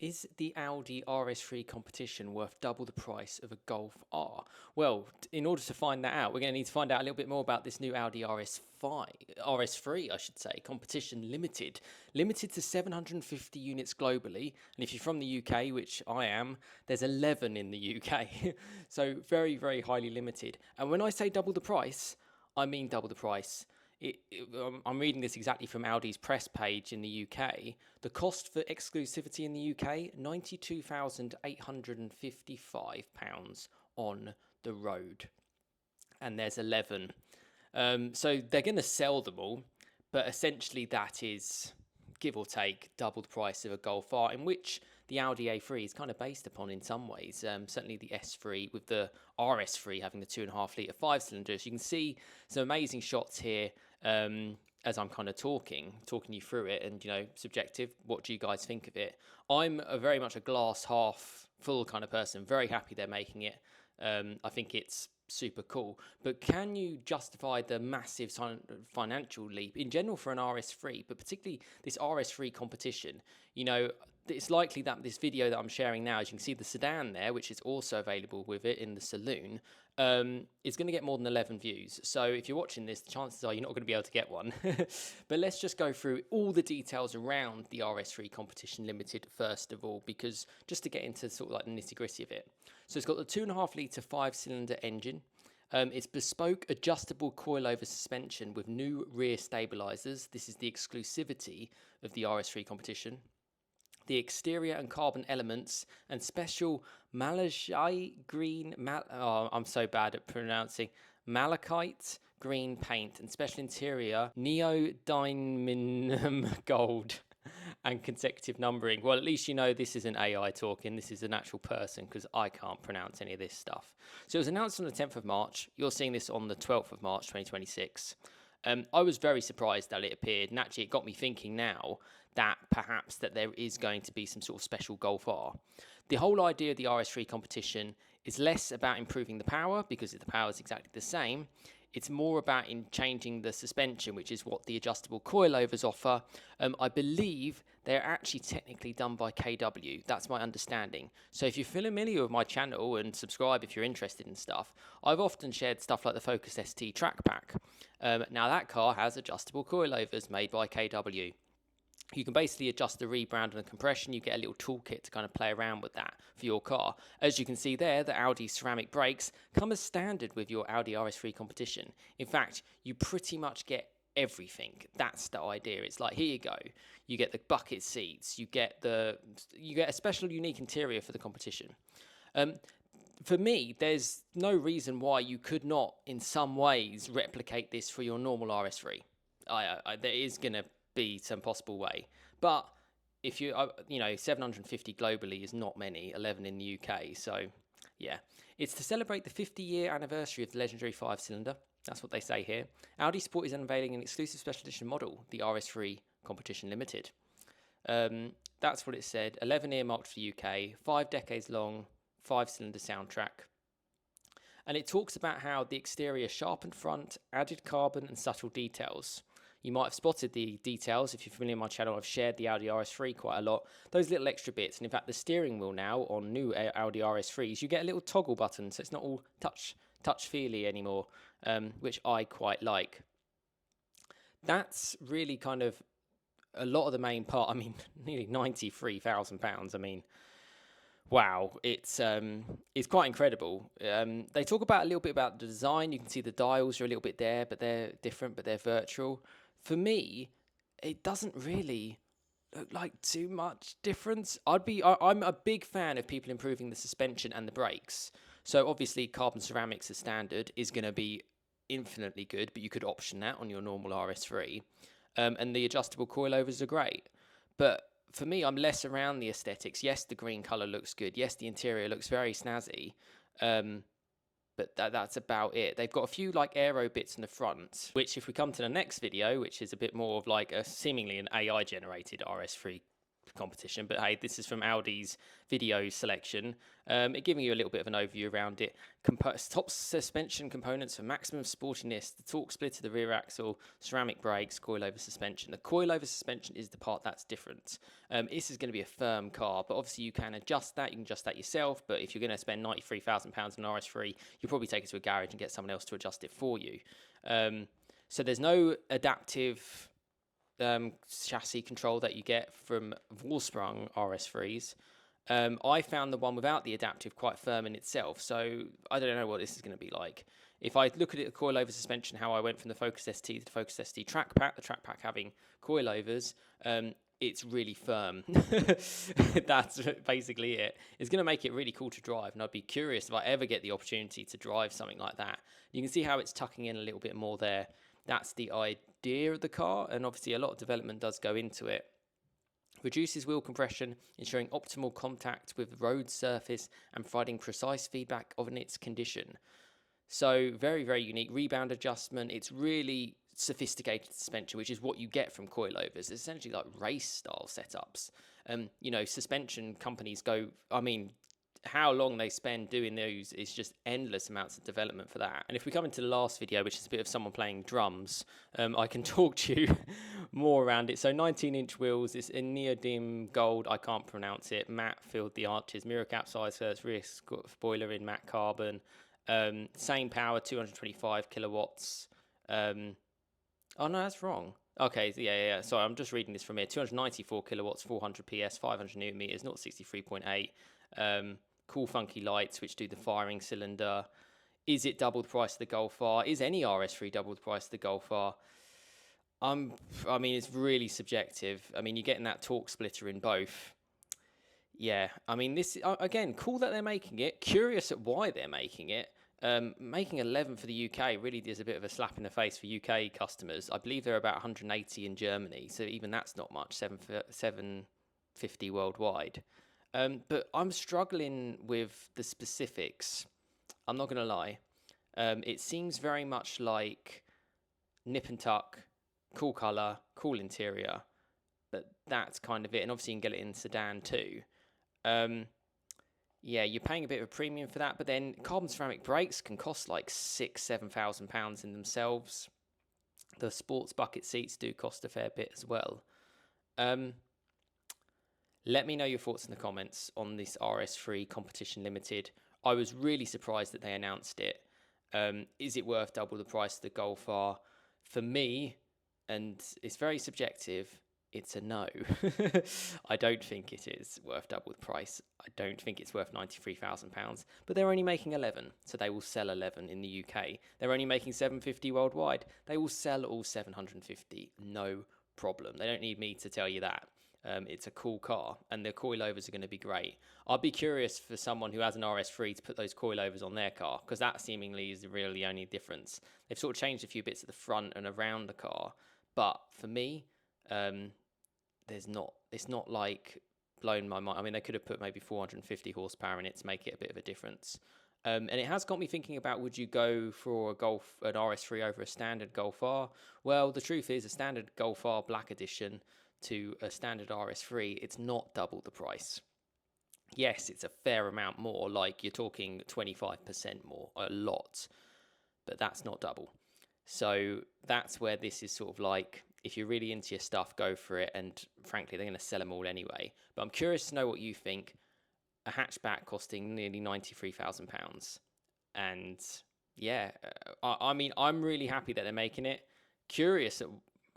Is the Audi RS3 Competition worth double the price of a Golf R? Well, in order to find that out, we're going to need to find out a little bit more about this new Audi RS3, I should say, Competition Limited. Limited to 750 units globally. And if you're from the UK, which I am, there's 11 in the UK. So very, very highly limited. And when I say double the price, I mean double the price. I'm reading this exactly from Audi's press page in the UK. The cost for exclusivity in the UK, £92,855 on the road. And there's 11. So they're going to sell them all, but essentially that is, give or take, double the price of a Golf R, in which the Audi A3 is kind of based upon in some ways. Certainly the S3 with the RS3 having the 2.5 litre 5-cylinders. You can see some amazing shots here as I'm kind of talking you through it, and subjective. What do you guys think of it? I'm very much a glass half full kind of person. Very happy they're making it. I think it's super cool, but can you justify the massive financial leap in general for an RS3, but particularly this RS3 competition? It's likely that this video that I'm sharing now, as you can see the sedan there, which is also available with it in the saloon, is going to get more than 11 views. So if you're watching this, the chances are you're not going to be able to get one. But let's just go through all the details around the RS3 Competition Limited first of all, because just to get into sort of like the nitty gritty of it. So it's got the 2.5 litre 5-cylinder engine. It's bespoke adjustable coilover suspension with new rear stabilizers. This is the exclusivity of the RS3 Competition. The exterior and carbon elements and special malachite green, I'm so bad at pronouncing, malachite green paint and special interior neodymium gold and consecutive numbering. Well, at least this isn't AI talking, this is an actual person, because I can't pronounce any of this stuff. So it was announced on the 10th of March. You're seeing this on the 12th of March 2026. I was very surprised that it appeared, and actually it got me thinking now that perhaps that there is going to be some sort of special Golf R. The whole idea of the RS3 competition is less about improving the power, because the power is exactly the same. It's more about changing the suspension, which is what the adjustable coilovers offer. I believe they're actually technically done by KW. That's my understanding. So if you're familiar with my channel, and subscribe if you're interested in stuff, I've often shared stuff like the Focus ST Track Pack. Now that car has adjustable coilovers made by KW. You can basically adjust the rebrand and the compression. You get a little toolkit to kind of play around with that for your car. As you can see there, the Audi ceramic brakes come as standard with your Audi RS3 competition. In fact, you pretty much get everything. That's the idea. It's like, here you go. You get the bucket seats. You get a special unique interior for the competition. For me, there's no reason why you could not, in some ways, replicate this for your normal RS3. There is going to be some possible way, but if 750 globally is not many, 11 in the UK. So yeah, it's to celebrate the 50-year anniversary of the legendary 5-cylinder. That's what they say here. Audi Sport is unveiling an exclusive special edition model, the RS3 Competition Limited. That's what it said. 11 earmarked for the UK, 5 decades long, 5-cylinder soundtrack. And it talks about how the exterior sharpened front, added carbon and subtle details. You might have spotted the details. If you're familiar with my channel, I've shared the Audi RS3 quite a lot. Those little extra bits. And in fact, the steering wheel now on new Audi RS3s, you get a little toggle button. So it's not all touch-feely anymore, which I quite like. That's really kind of a lot of the main part. I mean, nearly £93,000. I mean, wow, it's quite incredible. They talk about a little bit about the design. You can see the dials are a little bit there, but they're different, but they're virtual. For me, it doesn't really look like too much difference. I'm a big fan of people improving the suspension and the brakes. So obviously, carbon ceramics as standard is going to be infinitely good, but you could option that on your normal RS3. And the adjustable coilovers are great, but for me, I'm less around the aesthetics. Yes, the green colour looks good. Yes, the interior looks very snazzy. But that's about it. They've got a few like aero bits in the front, which if we come to the next video, which is a bit more of like seemingly an AI generated RS3 competition, but hey, this is from Audi's video selection, giving you a little bit of an overview around it. Top suspension components for maximum sportiness, the torque splitter, the rear axle, ceramic brakes, coilover suspension. The coilover suspension is the part that's different. This is going to be a firm car, but obviously you can adjust that. You can adjust that yourself, but if you're going to spend £93,000 on an RS3, you'll probably take it to a garage and get someone else to adjust it for you. So there's no adaptive chassis control that you get from volkswagen RS3s. I found the one without the adaptive quite firm in itself, so I don't know what this is going to be like. If I look at it, the coilover suspension, how I went from the Focus ST to the Focus ST track pack, the track pack having coilovers, it's really firm. That's basically it. It's going to make it really cool to drive, and I'd be curious if I ever get the opportunity to drive something like that. You can see how it's tucking in a little bit more there. That's the idea of the car, and obviously a lot of development does go into it. Reduces wheel compression, ensuring optimal contact with the road surface and providing precise feedback on its condition. So very, very unique. Rebound adjustment. It's really sophisticated suspension, which is what you get from coilovers. It's essentially like race style setups. Suspension companies go, how long they spend doing those is just endless amounts of development for that. And if we come into the last video, which is a bit of someone playing drums, I can talk to you more around it. So 19-inch wheels, it's in neodymium gold, I can't pronounce it, matte filled the arches, mirror cap size, first rear spoiler in matte carbon, same power, 225 kilowatts. Oh no, that's wrong. Okay, yeah. Sorry, I'm just reading this from here. 294 kilowatts, 400 PS, 500 newton meters, 0-63.8. Cool funky lights which do the firing cylinder. Is it double the price of the Golf R? Is any RS3 double the price of the Golf R? It's really subjective. You're getting that torque splitter in both. Yeah, this again, cool that they're making it. Curious at why they're making it. Making 11 for the UK really is a bit of a slap in the face for UK customers. I believe they're about 180 in Germany, so even that's not much. 750 worldwide. But I'm struggling with the specifics. I'm not going to lie. It seems very much like nip and tuck, cool colour, cool interior. But that's kind of it. And obviously you can get it in sedan too. You're paying a bit of a premium for that. But then carbon ceramic brakes can cost like £6,000-7,000 in themselves. The sports bucket seats do cost a fair bit as well. Let me know your thoughts in the comments on this RS3 Competition Limited. I was really surprised that they announced it. Is it worth double the price of the Golf R? For me, and it's very subjective, it's a no. I don't think it is worth double the price. I don't think it's worth £93,000. But they're only making 11, so they will sell 11 in the UK. They're only making 750 worldwide. They will sell all 750, no problem. They don't need me to tell you that. It's a cool car, and the coilovers are going to be great. I'd be curious for someone who has an RS3 to put those coilovers on their car, because that seemingly is really the only difference. They've sort of changed a few bits at the front and around the car, but for me, it's not like blown my mind. They could have put maybe 450 horsepower in it to make it a bit of a difference. And it has got me thinking about, would you go for an RS3 over a standard Golf R? Well, the truth is, a standard Golf R Black Edition to a standard RS3, it's not double the price. Yes, it's a fair amount more, like you're talking 25% more, a lot, but that's not double. So that's where this is sort of like, if you're really into your stuff, go for it, and frankly, they're going to sell them all anyway. But I'm curious to know what you think. A hatchback costing nearly £93,000, and yeah, I'm really happy that they're making it. Curious that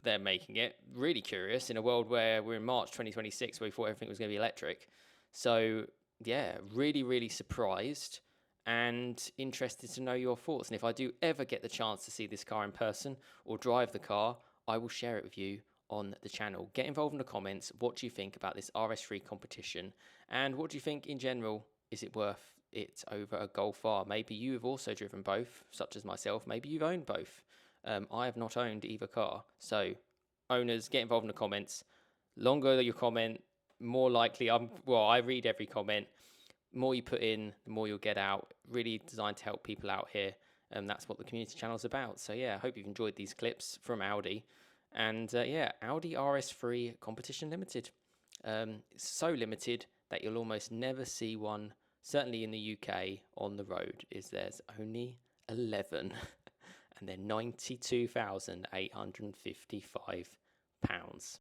they're making it, really curious in a world where we're in March 2026, where we thought everything was going to be electric. So yeah, really, really surprised and interested to know your thoughts. And if I do ever get the chance to see this car in person or drive the car, I will share it with you on the channel. Get involved in the comments. What do you think about this RS3 competition? And what do you think in general? Is it worth it over a Golf R? Maybe you have also driven both, such as myself. Maybe you've owned both. I have not owned either car. So owners, get involved in the comments. Longer your comment, more likely I read every comment. The more you put in, the more you'll get out. Really designed to help people out here. And that's what the community channel is about. So yeah, I hope you've enjoyed these clips from Audi. And Audi RS3 Competition Limited. It's so limited that you'll almost never see one, certainly in the UK, on the road. There's only 11 and they're £92,855.